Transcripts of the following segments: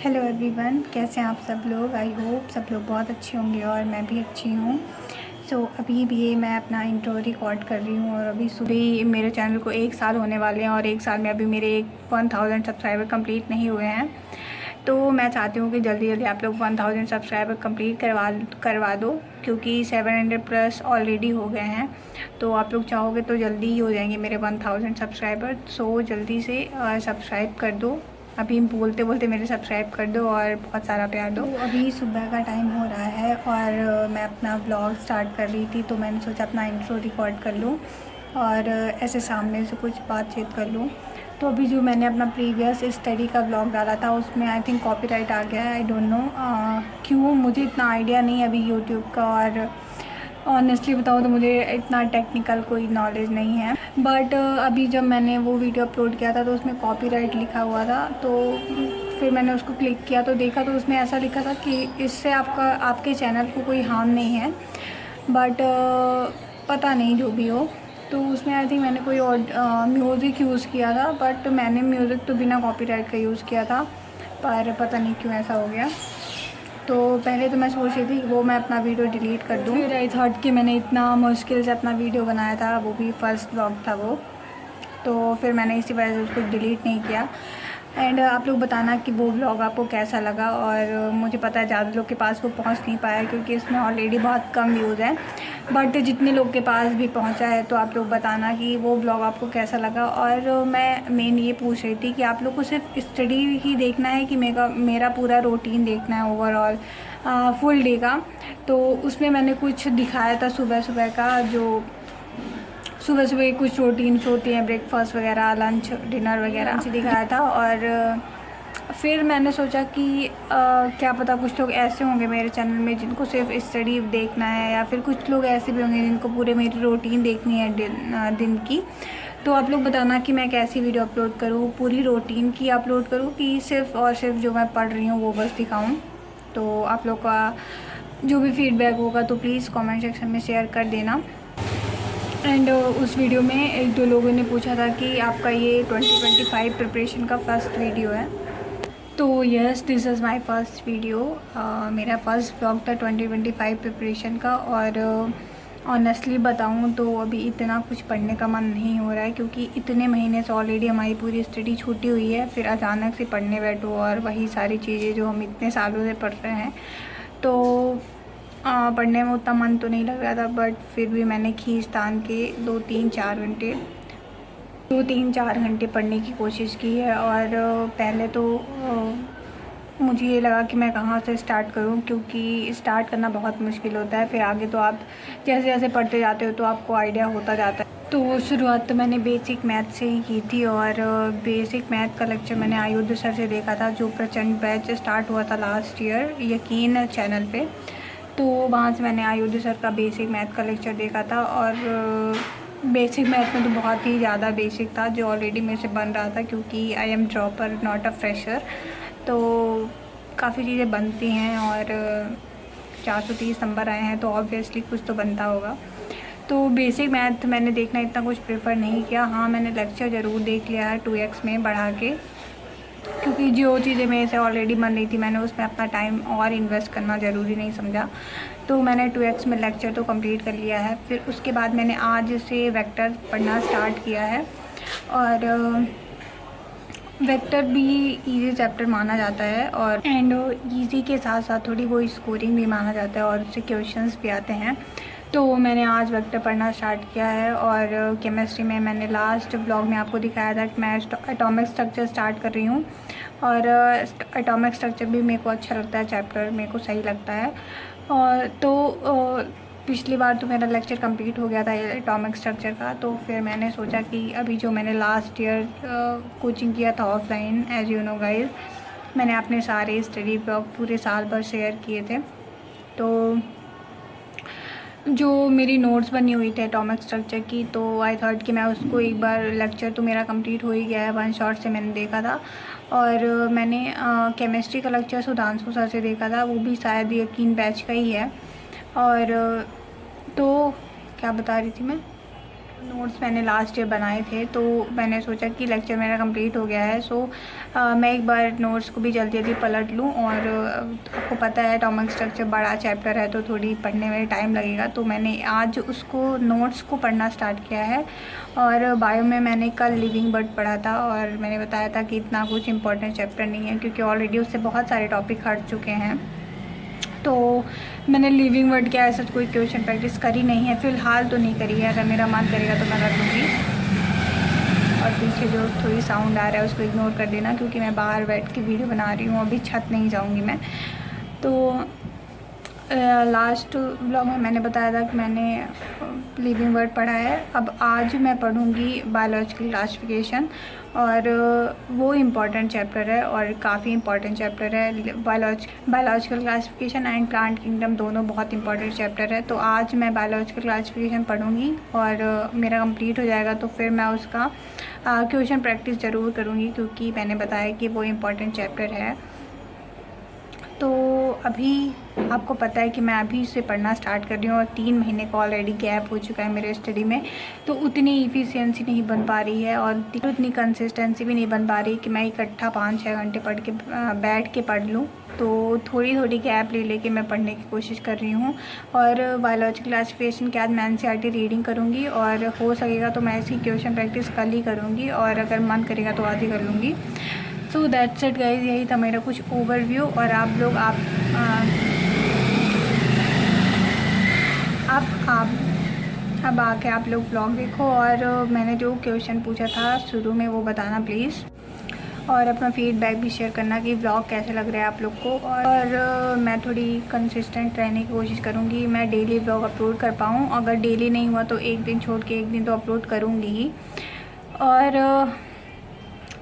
Hello everyone, कैसे हैं आप सब लोग। आई होप सब लोग बहुत अच्छे होंगे और मैं भी अच्छी हूँ। अभी भी मैं अपना इंट्रो रिकॉर्ड कर रही हूँ और अभी सुबह ही मेरे चैनल को 1 साल होने वाले हैं और 1 साल में अभी मेरे 1000 सब्सक्राइबर कंप्लीट नहीं हुए हैं। तो मैं चाहती हूँ कि जल्दी जल्दी आप लोग 1000 सब्सक्राइबर कंप्लीट करवा दो, क्योंकि 700 प्लस ऑलरेडी हो गए हैं। तो आप लोग चाहोगे तो जल्दी ही हो जाएंगे मेरे 1000 सब्सक्राइबर। सो जल्दी से सब्सक्राइब कर दो। अभी बोलते बोलते मेरे सब्सक्राइब कर दो और बहुत सारा प्यार दो। तो अभी सुबह का टाइम हो रहा है और मैं अपना व्लॉग स्टार्ट कर रही थी, तो मैंने सोचा अपना इंट्रो रिकॉर्ड कर लूँ और ऐसे सामने से कुछ बातचीत कर लूँ। तो अभी जो मैंने अपना प्रीवियस स्टडी का व्लॉग डाला था उसमें आई थिंक कॉपीराइट आ गया है। आई डोंट नो क्यों, मुझे इतना आइडिया नहीं है अभी यूट्यूब का, और ऑनेस्टली बताऊँ तो मुझे इतना टेक्निकल कोई नॉलेज नहीं है। बट अभी जब मैंने वो वीडियो अपलोड किया था तो उसमें कॉपीराइट लिखा हुआ था, तो फिर मैंने उसको क्लिक किया तो देखा तो उसमें ऐसा लिखा था कि इससे आपके चैनल को कोई हार्म नहीं है। बट पता नहीं, जो भी हो। तो उसमें आई थिंक मैंने कोई और म्यूज़िक यूज़ किया था, बट मैंने म्यूज़िक तो बिना कॉपीराइट का यूज़ किया था, पर पता नहीं क्यों ऐसा हो गया। तो पहले तो मैं सोच रही थी कि वो मैं अपना वीडियो डिलीट कर दूँ, फिर आई थॉट कि मैंने इतना मुश्किल से अपना वीडियो बनाया था, वो भी फर्स्ट व्लॉग था वो, तो फिर मैंने इसी वजह से उसको डिलीट नहीं किया। एंड आप लोग बताना कि वो व्लॉग आपको कैसा लगा। और मुझे पता है ज़्यादा लोग के पास वो पहुंच नहीं पाया क्योंकि इसमें ऑलरेडी बहुत कम व्यूज़ हैं, बट जितने लोग के पास भी पहुंचा है तो आप लोग बताना कि वो व्लॉग आपको कैसा लगा। और मैं मेन ये पूछ रही थी कि आप लोग को सिर्फ स्टडी ही देखना है कि मेरा पूरा रूटीन देखना है ओवरऑल फुल डे का। तो उसमें मैंने कुछ दिखाया था सुबह सुबह का, जो सुबह सुबह कुछ रूटीन्स होती हैं, ब्रेकफास्ट वगैरह, लंच डिनर वगैरह दिखाया था। और फिर मैंने सोचा कि क्या पता कुछ लोग ऐसे होंगे मेरे चैनल में जिनको सिर्फ स्टडी देखना है, या फिर कुछ लोग ऐसे भी होंगे जिनको पूरे मेरी रूटीन देखनी है दिन की। तो आप लोग बताना कि मैं कैसी वीडियो अपलोड करूँ, पूरी रूटीन की अपलोड करूँ कि सिर्फ और सिर्फ जो मैं पढ़ रही हूँ वो बस दिखाऊँ। तो आप लोग का जो भी फीडबैक होगा तो प्लीज़ कमेंट सेक्शन में शेयर कर देना। एंड उस वीडियो में 1-2 लोगों ने पूछा था कि आपका ये 2025 प्रिपरेशन का फ़र्स्ट वीडियो है। तो yes, this is my first video. मेरा फर्स्ट व्लॉग था 2025 प्रिपरेशन का। और ऑनेस्टली बताऊँ तो अभी इतना कुछ पढ़ने का मन नहीं हो रहा है, क्योंकि इतने महीने से ऑलरेडी हमारी पूरी स्टडी छूटी हुई है, फिर अचानक से पढ़ने बैठो और वही सारी चीज़ें जो हम इतने सालों से पढ़ रहे हैं। तो पढ़ने में उतना मन तो नहीं लग रहा था, बट फिर भी मैंने खींच तान के 2-3-4 घंटे पढ़ने की कोशिश की है। और पहले तो मुझे ये लगा कि मैं कहाँ से स्टार्ट करूँ, क्योंकि स्टार्ट करना बहुत मुश्किल होता है, फिर आगे तो आप जैसे जैसे पढ़ते जाते हो तो आपको आइडिया होता जाता है। तो शुरुआत तो मैंने बेसिक मैथ से ही की थी, और बेसिक मैथ का लेक्चर मैंने आयुध सर से देखा था, जो प्रचंड बैच स्टार्ट हुआ था लास्ट ईयर यकीन चैनल पे। तो वहाँ से मैंने आयुध सर का बेसिक मैथ का लेक्चर देखा था। और बेसिक मैथ में तो बहुत ही ज़्यादा बेसिक था जो ऑलरेडी मेरे से बन रहा था, क्योंकि I am dropper not a fresher. तो काफ़ी चीज़ें बनती हैं, और 430 नंबर आए हैं तो ऑब्वियसली कुछ तो बनता होगा। तो बेसिक मैथ मैंने देखना इतना कुछ प्रेफर नहीं किया। हाँ, मैंने लेक्चर ज़रूर देख लिया है 2x में बढ़ा के, क्योंकि जो चीज़ें मेरे से ऑलरेडी बन रही थी मैंने उसमें अपना टाइम और इन्वेस्ट करना ज़रूरी नहीं समझा। तो मैंने 2x में लेक्चर तो कंप्लीट कर लिया है। फिर उसके बाद मैंने आज से वेक्टर पढ़ना स्टार्ट किया है। और वेक्टर भी इजी चैप्टर माना जाता है, और इजी के साथ साथ थोड़ी वो स्कोरिंग भी माना जाता है, और उससे क्वेश्चंस भी आते हैं। तो मैंने आज वेक्टर पढ़ना स्टार्ट किया है। और केमिस्ट्री में मैंने लास्ट ब्लॉग में आपको दिखाया था कि मैं एटॉमिक स्ट्रक्चर स्टार्ट कर रही हूँ, और एटॉमिक स्ट्रक्चर भी मेरे को अच्छा लगता है, चैप्टर मेरे को सही लगता है। और तो पिछली बार तो मेरा लेक्चर कंप्लीट हो गया था एटॉमिक स्ट्रक्चर का, तो फिर मैंने सोचा कि अभी जो मैंने लास्ट ईयर कोचिंग किया था offline, as you know guys, मैंने अपने सारे स्टडी ब्लॉग पूरे साल भर शेयर किए थे। तो जो मेरी नोट्स बनी हुई थी एटॉमिक स्ट्रक्चर की, तो आई थॉट कि मैं उसको एक बार, लेक्चर तो मेरा कंप्लीट हो ही गया है, वन शॉट से मैंने देखा था। और मैंने केमिस्ट्री का लेक्चर सुधांशु सर से देखा था, वो भी शायद यकीन बैच का ही है। और तो क्या बता रही थी मैं, नोट्स मैंने लास्ट ईयर बनाए थे, तो मैंने सोचा कि लेक्चर मेरा कंप्लीट हो गया है, सो मैं एक बार नोट्स को भी जल्दी जल्दी पलट लूँ। और आपको पता है एटॉमिक स्ट्रक्चर बड़ा चैप्टर है तो थोड़ी पढ़ने में टाइम लगेगा, तो मैंने आज उसको नोट्स को पढ़ना स्टार्ट किया है। और बायो में मैंने कल लिविंग बर्ड पढ़ा था और मैंने बताया था कि इतना कुछ इंपॉर्टेंट चैप्टर नहीं है क्योंकि ऑलरेडी उससे बहुत सारे टॉपिक हट चुके हैं। तो मैंने लिविंग वर्ड के ऐसा कोई क्वेश्चन प्रैक्टिस करी नहीं है, फ़िलहाल तो नहीं करी है। अगर मेरा मन करेगा तो मैं कर लूँगी। और पीछे जो थोड़ी साउंड आ रहा है उसको इग्नोर कर देना क्योंकि मैं बाहर बैठ के वीडियो बना रही हूँ, अभी छत नहीं जाऊँगी मैं। तो लास्ट व्लॉग में मैंने बताया था कि मैंने लिविंग वर्ड पढ़ा है। अब आज मैं पढ़ूँगी बायोलॉजिकल क्लासिफिकेशन, और वो इम्पॉर्टेंट चैप्टर है और काफ़ी इम्पॉर्टेंट चैप्टर है। Biological classification and plant kingdom दोनों बहुत इंपॉर्टेंट चैप्टर है। तो आज मैं बायोलॉजिकल क्लासिफिकेशन पढ़ूँगी और मेरा कंप्लीट हो जाएगा तो फिर मैं उसका क्वेश्चन प्रैक्टिस ज़रूर करूँगी क्योंकि मैंने बताया कि वो इम्पॉर्टेंट चैप्टर है। तो अभी आपको पता है कि मैं अभी से पढ़ना स्टार्ट कर रही हूँ और 3 महीने का ऑलरेडी गैप हो चुका है मेरे स्टडी में, तो उतनी इफ़िशियंसी नहीं बन पा रही है और उतनी कंसिस्टेंसी भी नहीं बन पा रही कि मैं इकट्ठा 5-6 घंटे बैठ के पढ़ लूँ। तो थोड़ी थोड़ी गैप ले लेके मैं पढ़ने की कोशिश कर रही हूँ। और बायोलॉजिकल क्लासिफिकेशन के आज मैं NCERT रीडिंग करूँगी और हो सकेगा तो मैं ऐसी क्वेश्चन प्रैक्टिस कल ही करूँगी और अगर मन करेगा तो आज ही कर लूँगी। सो दैट्स इट गाइज, यही था मेरा कुछ ओवरव्यू। और आप लोग अब आके आप लोग व्लॉग देखो और मैंने जो क्वेश्चन पूछा था शुरू में वो बताना प्लीज़, और अपना फीडबैक भी शेयर करना कि व्लॉग कैसे लग रहा है आप लोग को। और मैं थोड़ी कंसिस्टेंट रहने की कोशिश करूँगी, मैं डेली व्लॉग अपलोड कर पाऊँ। अगर डेली नहीं हुआ तो एक दिन छोड़ के एक दिन तो अपलोड करूँगी ही। और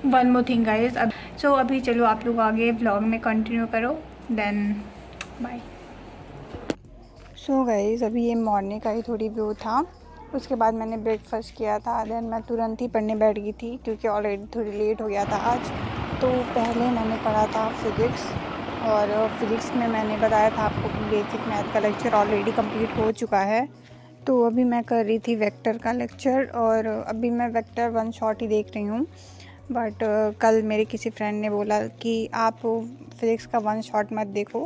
वन मोर थिंग गाइज, अभी चलो आप लोग आगे व्लॉग में कंटिन्यू करो, देन बाय। सो गाइज, अभी ये मॉर्निंग का ही थोड़ी व्यू था। उसके बाद मैंने ब्रेकफास्ट किया था, देन मैं तुरंत ही पढ़ने बैठ गई थी क्योंकि ऑलरेडी थोड़ी लेट हो गया था आज। तो पहले मैंने पढ़ा था फिज़िक्स, और फिज़िक्स में मैंने बताया था आपको कि बेसिक मैथ का लेक्चर ऑलरेडी कंप्लीट हो चुका है। तो अभी मैं कर रही थी वेक्टर का लेक्चर, और अभी मैं वेक्टर वन शॉट ही देख रही हूँ। बट कल मेरे किसी फ्रेंड ने बोला कि आप फिज़िक्स का वन शॉट मत देखो,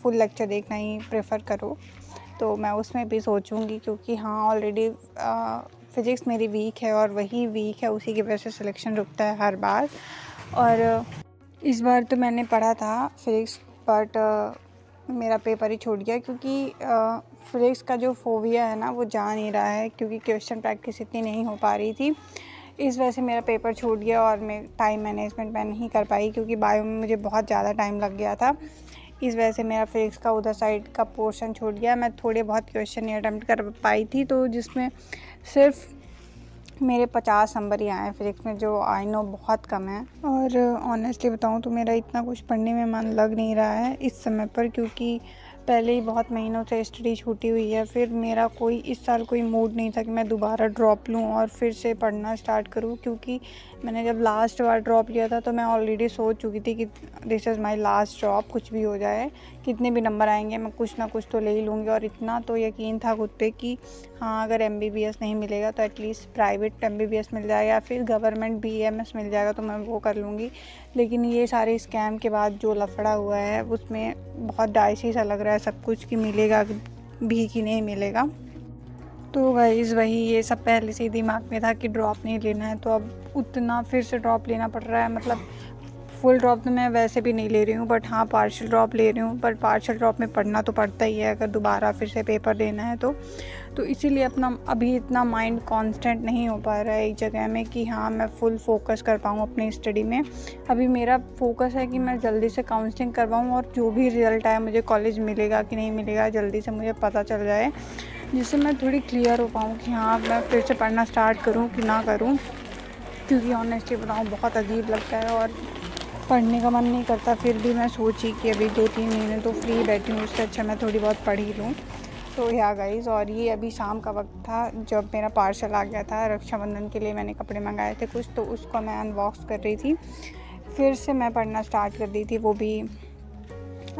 फुल लेक्चर देखना ही प्रेफर करो। तो मैं उसमें भी सोचूंगी क्योंकि हाँ ऑलरेडी फ़िज़िक्स मेरी वीक है और वही वीक है, उसी की वजह से सिलेक्शन रुकता है हर बार। और इस बार तो मैंने पढ़ा था फिज़िक्स, बट मेरा पेपर ही छूट गया क्योंकि फिज़िक्स का जो फोबिया है ना वो जा नहीं रहा है क्योंकि क्वेश्चन प्रैक्टिस इतनी नहीं हो पा रही थी। इस वजह से मेरा पेपर छूट गया और मैं टाइम मैनेजमेंट मैं नहीं कर पाई क्योंकि बायो में मुझे बहुत ज़्यादा टाइम लग गया था। इस वजह से मेरा फिज़िक्स का उधर साइड का पोर्शन छूट गया। मैं थोड़े बहुत क्वेश्चन ही अटेम्प्ट कर पाई थी, तो जिसमें सिर्फ मेरे 50 नंबर ही आए फिज़िक्स में, जो आई नो बहुत कम है। और ऑनेस्टली बताऊँ तो मेरा इतना कुछ पढ़ने में मन लग नहीं रहा है इस समय पर, क्योंकि पहले ही बहुत महीनों से स्टडी छूटी हुई है। फिर मेरा कोई इस साल कोई मूड नहीं था कि मैं दोबारा ड्रॉप लूँ और फिर से पढ़ना स्टार्ट करूँ, क्योंकि मैंने जब लास्ट बार ड्रॉप लिया था तो मैं ऑलरेडी सोच चुकी थी कि this is my last drop, कुछ भी हो जाए, कितने भी नंबर आएंगे मैं कुछ ना कुछ तो ले ही लूँगी। और इतना तो यकीन था खुद पे कि हाँ अगर MBBS नहीं मिलेगा तो एटलीस्ट प्राइवेट MBBS मिल जाएगा या फिर गवर्नमेंट BAMS मिल जाएगा तो मैं वो कर लूँगी। लेकिन ये सारे स्कैम के बाद जो लफड़ा हुआ है उसमें बहुत डाइसी सा लग रहा है सब कुछ, कि मिलेगा भी कि नहीं मिलेगा। तो गाइस वही ये सब पहले से ही दिमाग में था कि ड्रॉप नहीं लेना है, तो अब उतना फिर से ड्रॉप लेना पड़ रहा है। मतलब फुल ड्रॉप तो मैं वैसे भी नहीं ले रही हूँ, बट हाँ पार्शियल ड्रॉप ले रही हूँ। पर पार्शियल ड्रॉप में पढ़ना तो पड़ता ही है अगर दोबारा फिर से पेपर देना है तो इसीलिए अपना अभी इतना माइंड कांस्टेंट नहीं हो पा रहा है एक जगह में कि हाँ मैं फुल फोकस कर पाऊँ अपनी स्टडी में। अभी मेरा फोकस है कि मैं जल्दी से काउंसलिंग करवाऊँ और जो भी रिज़ल्ट आए मुझे कॉलेज मिलेगा कि नहीं मिलेगा जल्दी से मुझे पता चल जाए, जिससे मैं थोड़ी क्लियर हो पाऊँ कि हाँ मैं फिर से पढ़ना स्टार्ट करूँ कि ना करूँ। क्योंकि ऑनेस्टली बताऊँ बहुत अजीब लगता है और पढ़ने का मन नहीं करता। फिर भी मैं सोची कि अभी 2-3 महीने तो फ्री बैठी हूँ, उससे अच्छा मैं थोड़ी बहुत पढ़ ही लूँ। तो या गाइज़, और ये अभी शाम का वक्त था जब मेरा पार्सल आ गया था। रक्षाबंधन के लिए मैंने कपड़े मंगाए थे कुछ, तो उसको मैं अनबॉक्स कर रही थी। फिर से मैं पढ़ना स्टार्ट कर दी थी, वो भी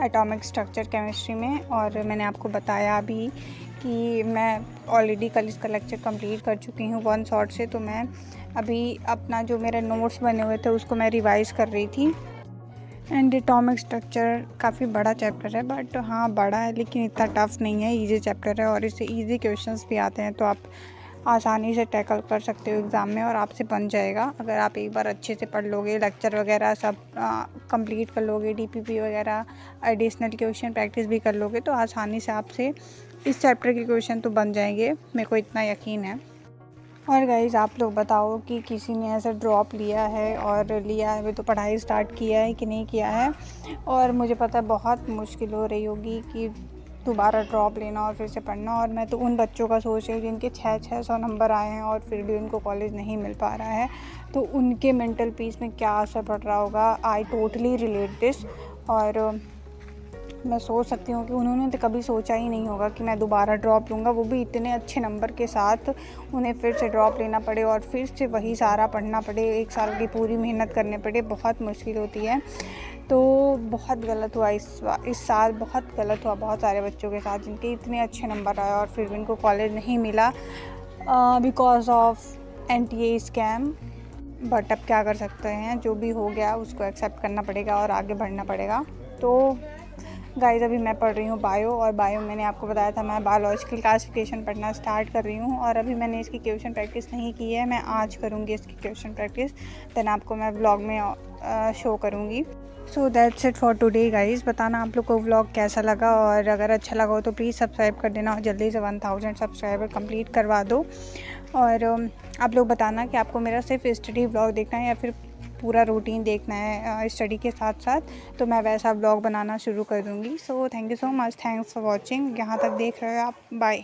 एटॉमिक स्ट्रक्चर केमिस्ट्री में। और मैंने आपको बताया अभी कि मैं ऑलरेडी कल इसका लेक्चर कंप्लीट कर चुकी हूँ 1 शॉट से। तो मैं अभी अपना जो मेरे नोट्स बने हुए थे उसको मैं रिवाइज़ कर रही थी। एंड एटॉमिक स्ट्रक्चर काफ़ी बड़ा चैप्टर है, बट हाँ बड़ा है लेकिन इतना टफ नहीं है, इजी चैप्टर है और इससे इजी क्वेश्चंस भी आते हैं, तो आप आसानी से टैकल कर सकते हो एग्ज़ाम में और आपसे बन जाएगा। अगर आप एक बार अच्छे से पढ़ लोगे, लेक्चर वगैरह सब कंप्लीट कर लोगे, डीपीपी वगैरह एडिशनल क्वेश्चन प्रैक्टिस भी कर लोगे, तो आसानी से आपसे इस चैप्टर के क्वेश्चन तो बन जाएंगे, मेरे को इतना यकीन है। और गाइज़ आप लोग बताओ कि किसी ने ऐसा ड्रॉप लिया है, और लिया है तो पढ़ाई स्टार्ट किया है कि नहीं किया है। और मुझे पता है बहुत मुश्किल हो रही होगी कि दोबारा ड्रॉप लेना और फिर से पढ़ना, और मैं तो उन बच्चों का सोच रही हूँ जिनके 600 नंबर आए हैं और फिर भी उनको कॉलेज नहीं मिल पा रहा है, तो उनके मेंटल पीस में क्या असर पड़ रहा होगा। I totally relate this. और मैं सोच सकती हूँ कि उन्होंने तो कभी सोचा ही नहीं होगा कि मैं दोबारा ड्रॉप लूँगा, वो भी इतने अच्छे नंबर के साथ उन्हें फिर से ड्रॉप लेना पड़े और फिर से वही सारा पढ़ना पड़े, 1 साल की पूरी मेहनत करने पड़े, बहुत मुश्किल होती है। तो बहुत गलत हुआ इस साल बहुत गलत हुआ बहुत सारे बच्चों के साथ जिनके इतने अच्छे नंबर आए और फिर भी उनको कॉलेज नहीं मिला because of NTA scam. But अब क्या कर सकते हैं, जो भी हो गया उसको एक्सेप्ट करना पड़ेगा और आगे बढ़ना पड़ेगा। तो गाइस अभी मैं पढ़ रही हूँ बायो, और बायो मैंने आपको बताया था मैं बायोलॉजिकल क्लासिफिकेशन पढ़ना स्टार्ट कर रही हूँ, और अभी मैंने इसकी क्वेश्चन प्रैक्टिस नहीं की है। मैं आज करूँगी इसकी क्वेश्चन प्रैक्टिस, देन आपको मैं व्लॉग में शो करूँगी। So that's it for today guys. बताना आप लोग को व्लॉग कैसा लगा, और अगर अच्छा लगा हो तो प्लीज़ सब्सक्राइब कर देना और जल्दी से 1000 सब्सक्राइबर कंप्लीट करवा दो। और आप लोग बताना कि आपको मेरा सिर्फ स्टडी व्लॉग देखना है या फिर पूरा रूटीन देखना है स्टडी के साथ साथ, तो मैं वैसा व्लॉग बनाना शुरू कर दूँगी। So thank you so much, thanks for watching. यहाँ तक देख रहे हो आप, बाय।